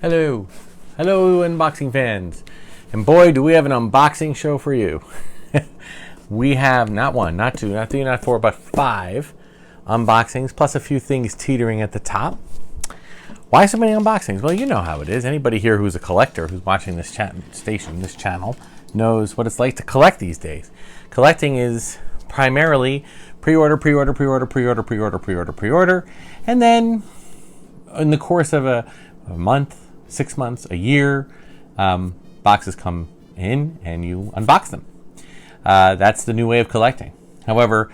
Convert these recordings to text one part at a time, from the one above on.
Hello. Hello, unboxing fans. And boy, do we have an unboxing show for you. We have not one, not two, not three, not four, but 5 unboxings, plus a few things teetering at the top. Why so many unboxings? Well, you know how it is. Anybody here who's a collector, who's watching this this channel, knows what it's like to collect these days. Collecting is primarily pre-order, pre-order, pre-order, pre-order, pre-order, pre-order, pre-order, and then in the course of a month, 6 months, a year, boxes come in and you unbox them. That's the new way of collecting. However,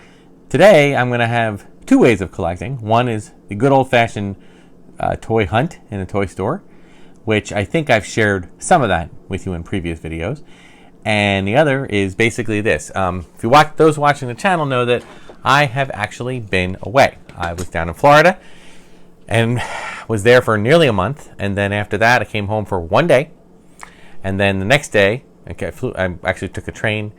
today I'm going to have 2 ways of collecting. One is the good old-fashioned toy hunt in a toy store, which I think I've shared some of that with you in previous videos. And the other is basically this. If you watch, those watching the channel know that I have actually been away. I was down in Florida and was there for nearly a month, and then after that I came home for 1 day, and then the next day I actually took a train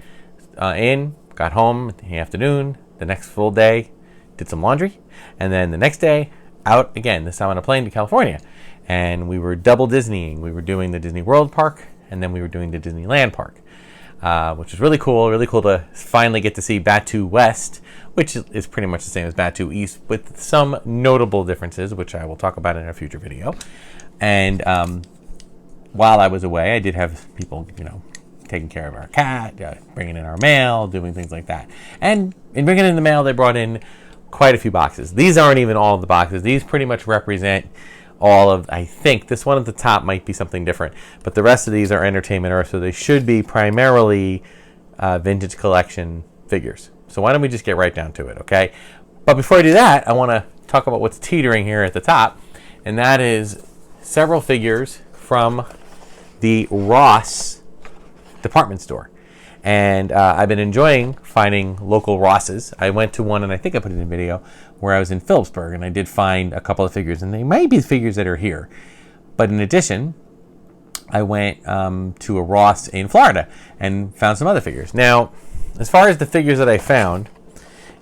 got home in the afternoon. The next full day did some laundry, and then the next day out again, this time on a plane to California, and we were double Disneying. We were doing the Disney World Park, and then we were doing the Disneyland Park, which was really cool to finally get to see Batuu West, which is pretty much the same as Batuu East, with some notable differences, which I will talk about in a future video. And while I was away, I did have people, taking care of our cat, bringing in our mail, doing things like that. And in bringing in the mail, they brought in quite a few boxes. These aren't even all of the boxes. These pretty much represent all of, I think, this one at the top might be something different, but the rest of these are Entertainment Earth, so they should be primarily vintage collection figures. So why don't we just get right down to it, okay? But before I do that, I want to talk about what's teetering here at the top, and that is several figures from the Ross department store. And I've been enjoying finding local Rosses. I went to one, and I think I put it in a video, where I was in Phillipsburg, and I did find a couple of figures, and they might be the figures that are here. But in addition, I went to a Ross in Florida and found some other figures. Now, as far as the figures that I found,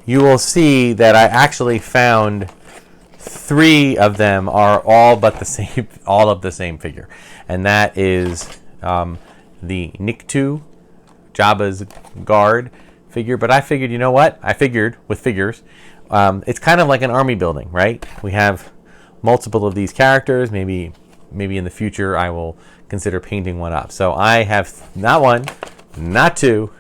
you will see that I actually found 3 of them are all but the same, all of the same figure, and that is the Nikto, Jabba's guard figure. But I figured, you know what? I figured with figures, it's kind of like an army building, right? We have multiple of these characters. Maybe in the future I will consider painting one up. So I have not 1, not 2,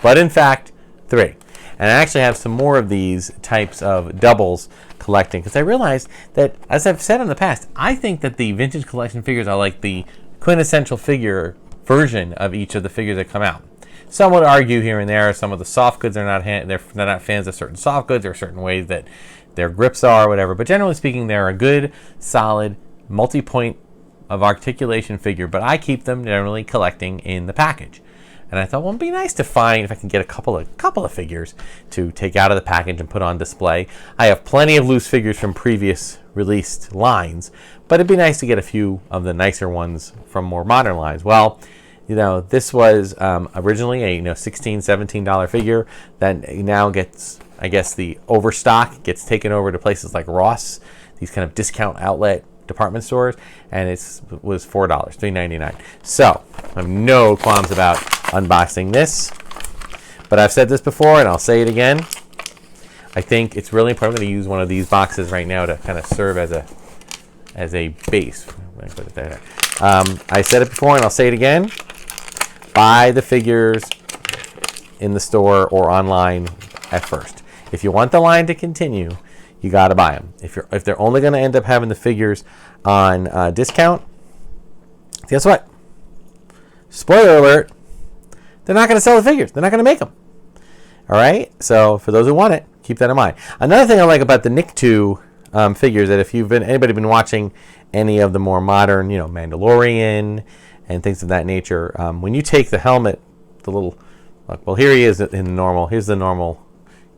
but in fact 3. And I actually have some more of these types of doubles collecting, because I realized that, as I've said in the past, I think that the vintage collection figures are like the quintessential figure version of each of the figures that come out. Some would argue here and there, some of the soft goods are they're not fans of certain soft goods or certain ways that their grips are or whatever. But generally speaking, they're a good, solid, multi-point of articulation figure. But I keep them generally collecting in the package. And I thought, well, it'd be nice to find if I can get a couple of figures to take out of the package and put on display. I have plenty of loose figures from previous released lines, but it'd be nice to get a few of the nicer ones from more modern lines. Well, this was originally a $16, $17 figure that now gets, I guess, the overstock gets taken over to places like Ross, these kind of discount outlet department stores, and it was $4, $3.99. So I have no qualms about unboxing this, but I've said this before and I'll say it again. I think it's really important. I'm going to use one of these boxes right now to kind of serve as a base. Put it there. I said it before and I'll say it again. Buy the figures in the store or online at first. If you want the line to continue, you got to buy them. If they're only going to end up having the figures on discount, guess what? Spoiler alert, they're not going to sell the figures. They're not going to make them. All right? So for those who want it, keep that in mind. Another thing I like about the Nikto figures, that if anybody been watching any of the more modern, Mandalorian and things of that nature, when you take the helmet, the little, well, here he is in the normal. Here's the normal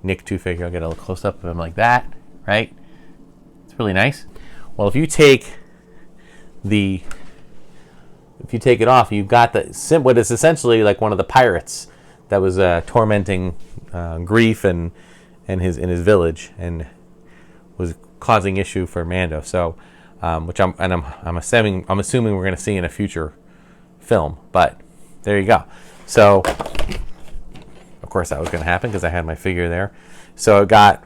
Nikto figure. I'll get a little close up of him like that, right? It's really nice. Well, if you take it off, you've got what is essentially like one of the pirates that was tormenting Grief and in his village and was causing issue for Mando. So which I'm assuming we're going to see in a future film. But there you go. So of course that was going to happen because I had my figure there. So I got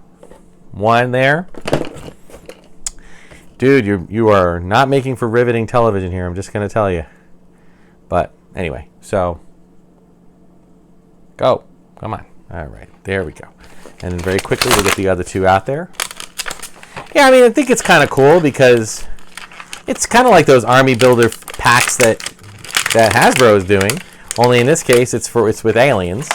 one there. Dude, you are not making for riveting television here. I'm just going to tell you. But anyway, so go. Come on. All right, there we go. And then very quickly we'll get the other two out there. Yeah, I mean, I think it's kind of cool because it's kind of like those army builder packs that Hasbro is doing. Only in this case, it's with aliens.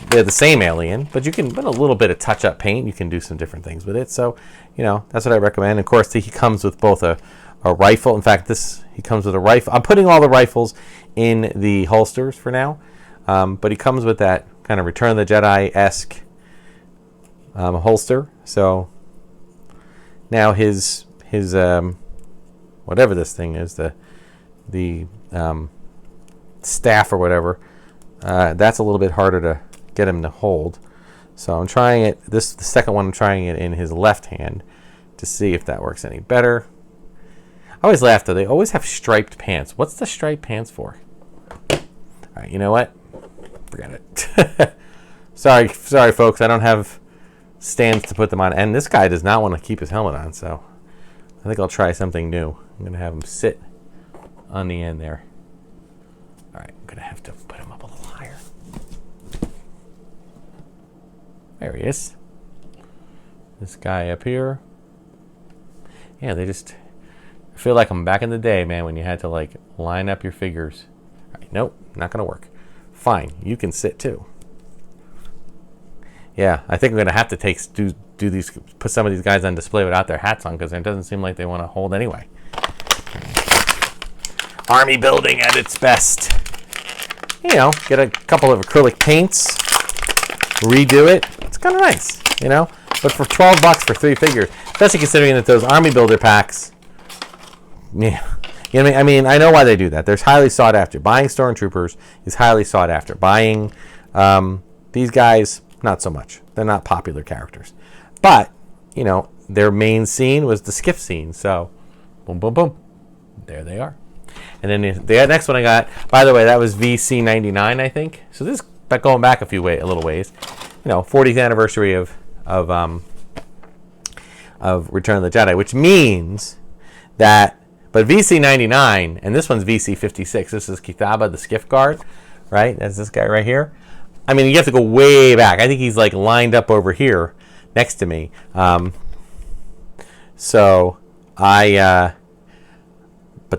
They're the same alien, but you can put a little bit of touch-up paint. You can do some different things with it. So, you know, that's what I recommend. Of course, he comes with both a rifle. In fact, he comes with a rifle. I'm putting all the rifles in the holsters for now, but he comes with that kind of Return of the Jedi-esque holster. So now his whatever this thing is, the staff or whatever, that's a little bit harder to get him to hold. So I'm trying it. The second one, I'm trying it in his left hand to see if that works any better. I always laugh though. They always have striped pants. What's the striped pants for? All right, you know what? Forget it. sorry, folks. I don't have stands to put them on. And this guy does not want to keep his helmet on, so I think I'll try something new. I'm going to have him sit on the end there. All right, I'm going to have to put him up a little higher. There he is. This guy up here. Yeah, I feel like I'm back in the day, man, when you had to like line up your figures. All right, nope, not going to work. Fine, you can sit too. Yeah, I think I'm going to have to put some of these guys on display without their hats on because it doesn't seem like they want to hold anyway. Army building at its best. You know, get a couple of acrylic paints, redo it. It's kind of nice, you know. But for $12 for 3 figures, especially considering that those army builder packs, yeah, you know what I mean? I know why they do that. They're highly sought after. Buying stormtroopers is highly sought after. Buying these guys, not so much. They're not popular characters. But, you know, their main scene was the skiff scene. So, boom, boom, boom. There they are. And then the next one I got, by the way, that was VC99, I think. So this is going back a little ways. You know, 40th anniversary of Return of the Jedi, which means that, but VC99, and this one's VC56. This is Kitaba, the skiff guard, right? That's this guy right here. I mean, you have to go way back. I think he's like lined up over here next to me. But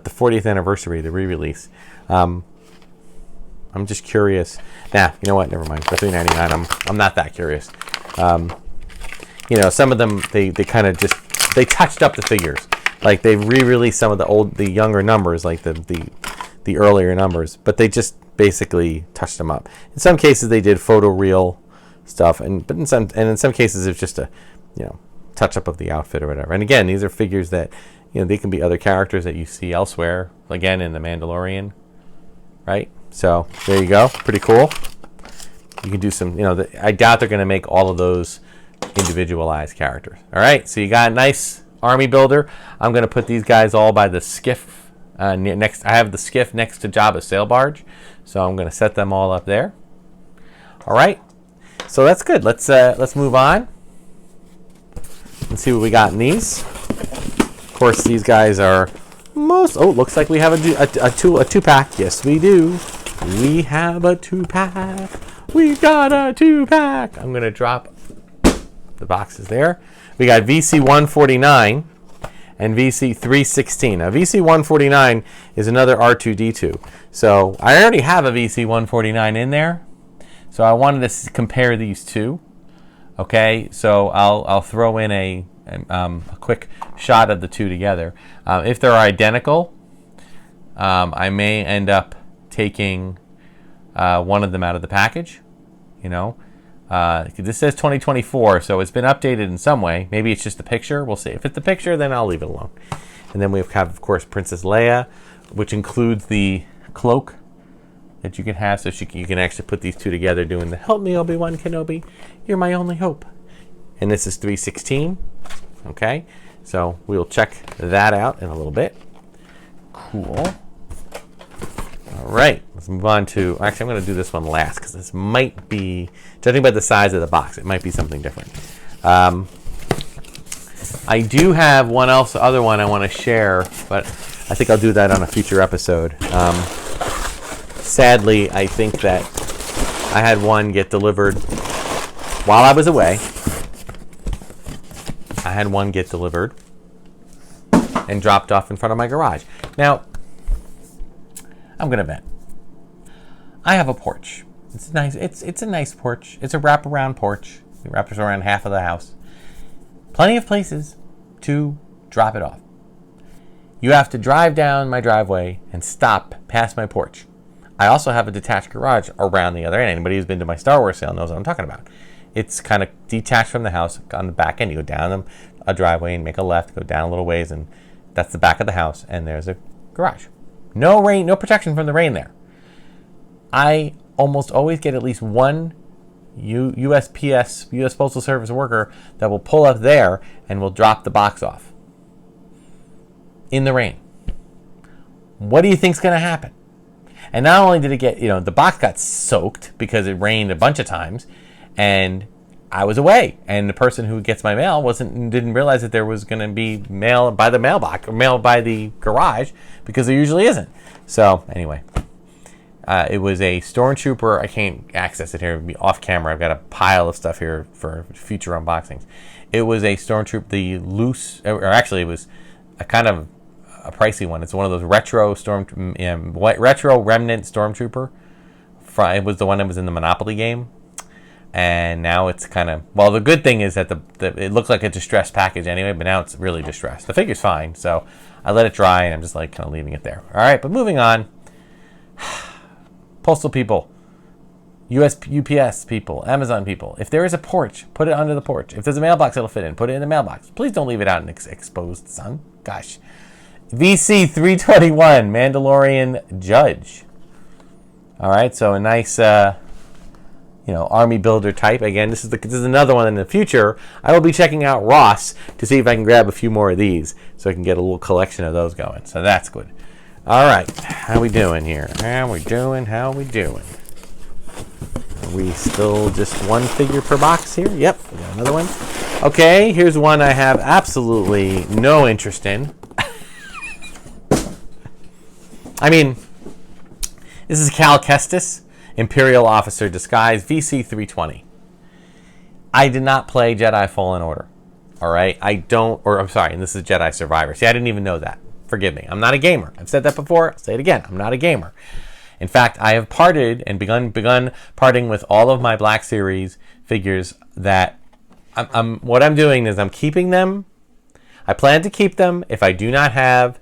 the 40th anniversary, the re-release. I'm just curious. Nah, you know what? Never mind. For $3.99, I'm not that curious. You know, some of them they kind of just touched up the figures. Like they re-released some of the younger numbers, like the earlier numbers, but they just basically touched them up. In some cases, they did photoreal stuff, in some cases, it's just a touch up of the outfit or whatever. And again, these are figures that they can be other characters that you see elsewhere. Again, in The Mandalorian, right? So there you go. Pretty cool. You can do some. I doubt they're going to make all of those individualized characters. All right. So you got a nice army builder. I'm going to put these guys all by the skiff next. I have the skiff next to Jabba's sail barge, so I'm going to set them all up there. All right. So that's good. Let's move on. Let's see what we got in these. Of course, these guys are looks like we have a 2-pack. Yes, we do. We have a 2-pack. We got a 2-pack. I'm going to drop the boxes there. We got VC149 and VC316. Now, VC149 is another R2-D2. So I already have a VC149 in there. So I wanted to compare these two. Okay, so I'll throw in a quick shot of the two together. If they're identical, I may end up taking one of them out of the package. This says 2024, so it's been updated in some way. Maybe it's just the picture. We'll see. If it's the picture, then I'll leave it alone. And then we have, of course, Princess Leia, which includes the cloak that you can have, so you can actually put these two together doing the "Help me, Obi-Wan Kenobi, you're my only hope." And this is 316. Okay. So we'll check that out in a little bit. Cool. All right, let's move on to, actually I'm going to do this one last because this might be, judging by the size of the box, it might be something different. I do have other one I want to share, but I think I'll do that on a future episode. Sadly, I think that I had one get delivered while I was away. I had one get delivered and dropped off in front of my garage. Now, I'm gonna bet. I have a porch. It's nice. It's a nice porch. It's a wraparound porch. It wraps around half of the house. Plenty of places to drop it off. You have to drive down my driveway and stop past my porch. I also have a detached garage around the other end. Anybody who's been to my Star Wars sale knows what I'm talking about. It's kind of detached from the house on the back end. You go down a driveway and make a left, go down a little ways, and that's the back of the house, and there's a garage. No rain, no protection from the rain there. I almost always get at least one USPS, U.S. Postal Service worker that will pull up there and will drop the box off in the rain. What do you think's going to happen? And not only did it get, the box got soaked because it rained a bunch of times, and I was away, and the person who gets my mail didn't realize that there was going to be mail by the mailbox or mail by the garage, because there usually isn't. So anyway, it was a stormtrooper. I can't access it here. It'd be off camera. I've got a pile of stuff here for future unboxings. It was a stormtrooper, it was a kind of a pricey one. It's one of those retro retro remnant stormtrooper. It was the one that was in the Monopoly game. And now it's kind of, the good thing is that it looks like a distressed package anyway, but now it's really distressed. The figure's fine, so I let it dry, and I'm just kind of leaving it there. All right, but moving on. Postal people, UPS people, Amazon people. If there is a porch, put it under the porch. If there's a mailbox it'll fit in, put it in the mailbox. Please don't leave it out in exposed sun. Gosh. VC 321, Mandalorian Judge. All right, so a nice... army builder type. Again, this is another one in the future. I will be checking out Ross to see if I can grab a few more of these so I can get a little collection of those going. So that's good. All right. How we doing here? How we doing? Are we still just one figure per box here? Yep. We got another one. Okay. Here's one I have absolutely no interest in. I mean, this is Cal Kestis. Imperial Officer Disguise, VC 320. I did not play Jedi Fallen Order. All right? And this is Jedi Survivor. See, I didn't even know that. Forgive me. I'm not a gamer. I've said that before. I'll say it again. I'm not a gamer. In fact, I have parted and begun parting with all of my Black Series figures that what I'm doing is I'm keeping them. I plan to keep them if I do not have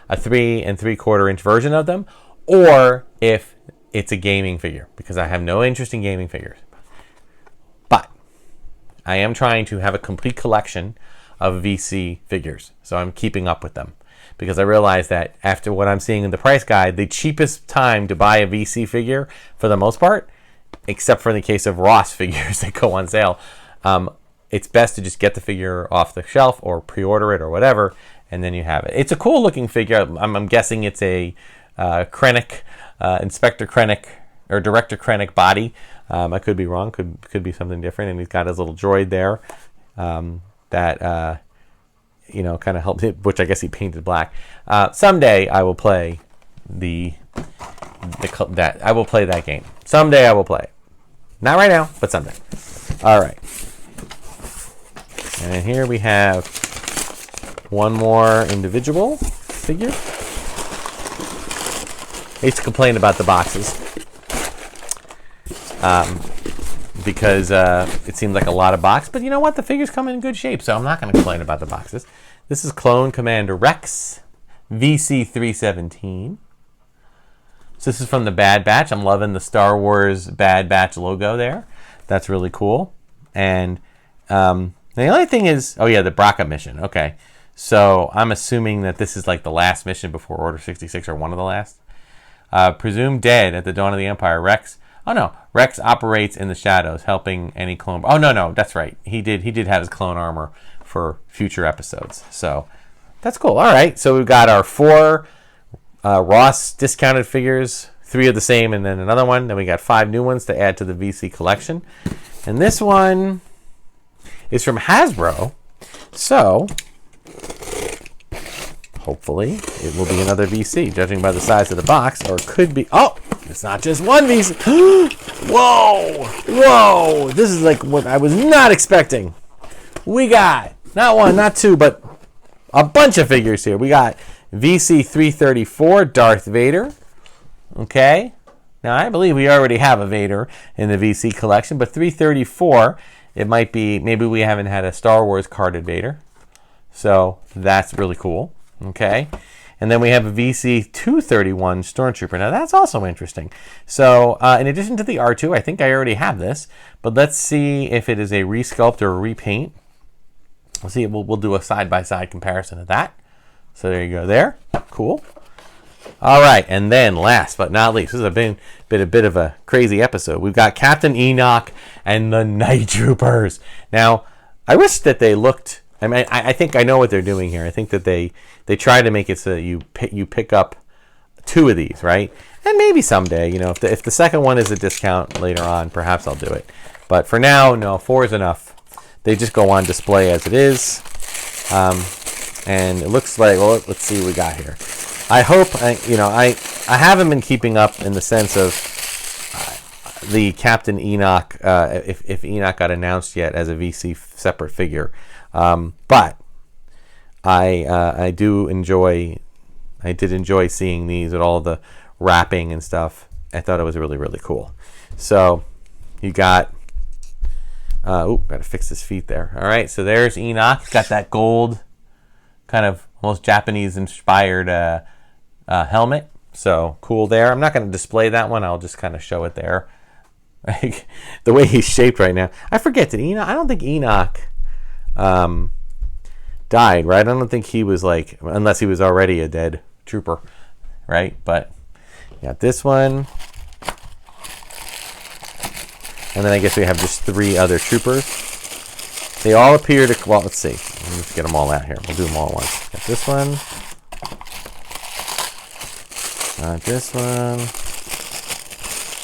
a 3 3/4 inch version of them, or if it's a gaming figure, because I have no interest in gaming figures. But I am trying to have a complete collection of VC figures, so I'm keeping up with them, because I realize that after what I'm seeing in the price guide, the cheapest time to buy a VC figure, for the most part, except for in the case of Ross figures that go on sale, it's best to just get the figure off the shelf or pre-order it or whatever, and then you have it. It's a cool looking figure. I'm guessing it's a Krennic, Inspector Krennic or Director Krennic body. I could be wrong. Could be something different. And he's got his little droid there that kind of helped it, which I guess he painted black. Someday I will play I will play that game. Someday I will play it. Not right now, but someday. All right. And here we have one more individual figure. I used to complain about the boxes because it seemed like a lot of box. But you know what? The figures come in good shape, so I'm not going to complain about the boxes. This is Clone Commander Rex, VC 317. So this is from the Bad Batch. I'm loving the Star Wars Bad Batch logo there. That's really cool. And the only thing is, the Braca mission. Okay. So I'm assuming that this is like the last mission before Order 66, or one of the last. Presumed dead at the dawn of the Empire, Rex operates in the shadows, helping any clone. Oh no, that's right. He did have his clone armor for future episodes. So that's cool. All right, so we've got our 4 Ross discounted figures, 3 of the same, and then another one. Then we got 5 new ones to add to the VC collection. And this one is from Hasbro. So hopefully it will be another VC, judging by the size of the box, or it could be, oh, it's not just one VC. Whoa, this is like what I was not expecting. We got not 1, not 2, but a bunch of figures here. We got VC 334 Darth Vader. Okay, now I believe we already have a Vader in the VC collection, but 334, it might be, maybe we haven't had a Star Wars carded Vader, so that's really cool. Okay, and then we have a VC 231 Stormtrooper. Now that's also interesting. So in addition to the R2, I think I already have this, but let's see if it is a resculpt or a repaint. We'll see. We'll do a side-by-side comparison of that. So there you go there. Cool. All right, and then last but not least, this has been a bit of a crazy episode. We've got Captain Enoch and the Night Troopers. Now, I wish that they looked, I mean, I think I know what they're doing here. I think that they try to make it so that you pick up 2 of these, right? And maybe someday, if the second one is a discount later on, perhaps I'll do it. But for now, no, 4 is enough. They just go on display as it is. And it looks like, well, let's see what we got here. I hope, I haven't been keeping up in the sense of the Captain Enoch, if Enoch got announced yet as a VC separate figure. But I did enjoy seeing these with all the wrapping and stuff. I thought it was really, really cool. So you got, gotta fix his feet there. All right, so there's Enoch. He's got that gold, kind of almost Japanese inspired helmet. So cool there. I'm not going to display that one. I'll just kind of show it there. Like, the way he's shaped right now. I forget, I don't think Enoch died, right? I don't think he was unless he was already a dead trooper, right? But you got this one. And then I guess we have just 3 other troopers. They all appear to, well, let's see. Let's get them all out here. We'll do them all at once. Got this one. This one.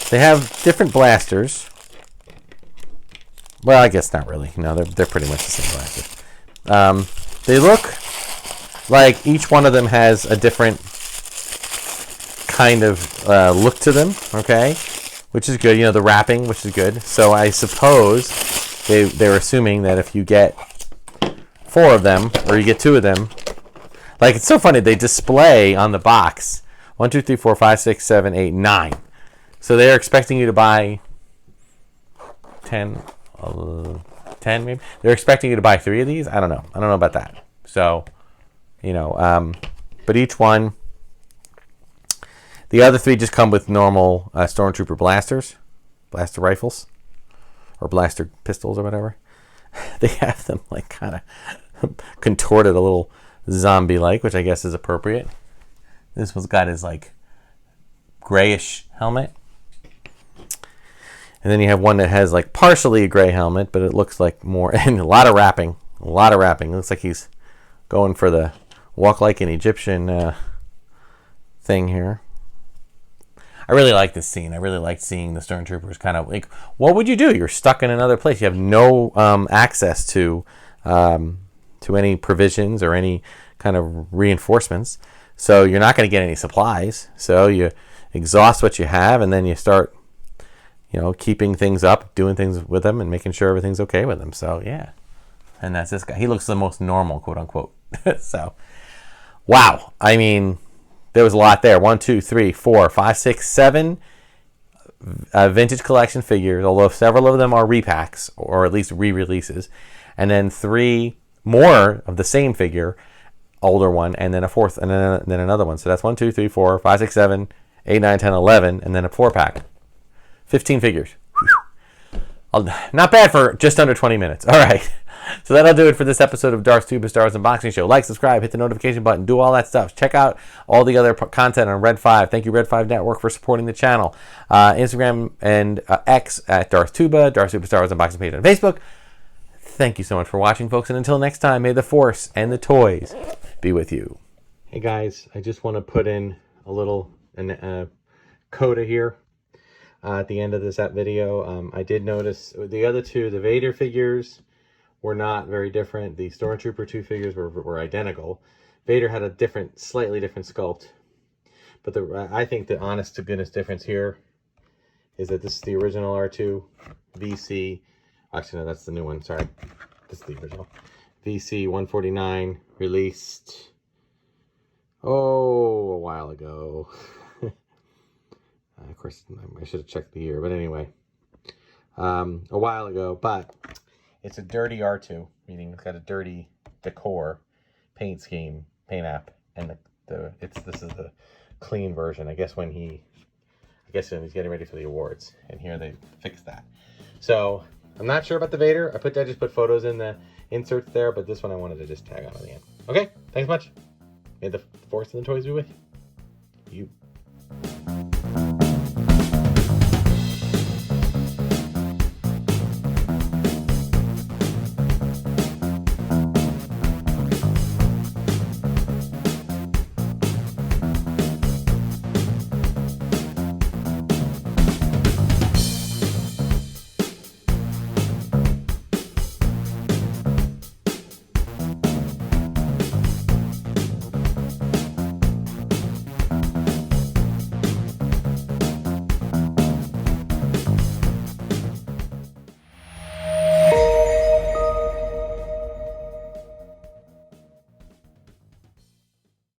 They have different blasters. Well, I guess not really. No, they're pretty much the same blasters. They look like each one of them has a different kind of look to them, okay? Which is good. The wrapping, which is good. So I suppose they're assuming that if you get 4 of them, or you get 2 of them, like, it's so funny, they display on the box 1, 2, 3, 4, 5, 6, 7, 8, 9. So they're expecting you to buy 10 maybe. They're expecting you to buy 3 of these. I don't know about that. So, but each one, the other 3 just come with normal Stormtrooper blaster rifles, or blaster pistols or whatever. They have them like kind of contorted a little zombie-like, which I guess is appropriate. This one's got his like grayish helmet. And then you have one that has like partially a gray helmet, but it looks like more, and a lot of wrapping. It looks like he's going for the walk like an Egyptian thing here. I really like this scene. I really like seeing the Stormtroopers kind of like, what would you do? You're stuck in another place. You have no access to any provisions or any kind of reinforcements. So you're not going to get any supplies. So you exhaust what you have, and then you start, keeping things up, doing things with them, and making sure everything's okay with them. So yeah, and that's this guy. He looks the most normal, quote unquote. So, wow. I mean, there was a lot there. 1, 2, 3, 4, 5, 6, 7 vintage collection figures, although several of them are repacks or at least re-releases, and then 3 more of the same figure, older one, and then a 4th, and then another one. So that's 1, 2, 3, 4, 5, 6, 7, 8, 9, 10, 11, and then a 4-pack. 15 figures. Not bad for just under 20 minutes. All right. So that'll do it for this episode of Darth Tuba Star Wars Unboxing Show. Like, subscribe, hit the notification button, do all that stuff. Check out all the other content on Red 5. Thank you, Red 5 Network, for supporting the channel. Instagram and X at Darth Tuba, Darth Tuba Star Wars Unboxing page on Facebook. Thank you so much for watching, folks, and until next time, may the Force and the toys be with you. Hey guys, I just want to put in a little coda here at the end of this video. I did notice the other two, the Vader figures, were not very different. The Stormtrooper 2 figures were identical. Vader had a slightly different sculpt. But I think the honest to goodness difference here is that this is the original R2 VC. Actually, no, that's the new one. Sorry. This is the original. VC 149, released, a while ago. Of course, I should have checked the year. But anyway, a while ago. But it's a dirty R2, meaning it's got a dirty decor, paint scheme, paint app. And this is the clean version. I guess when he's getting ready for the awards, and here they fixed that. So I'm not sure about the Vader. I just put photos in the inserts there, but this one I wanted to just tag on at the end. Okay, thanks much. May the Force and the toys be with you.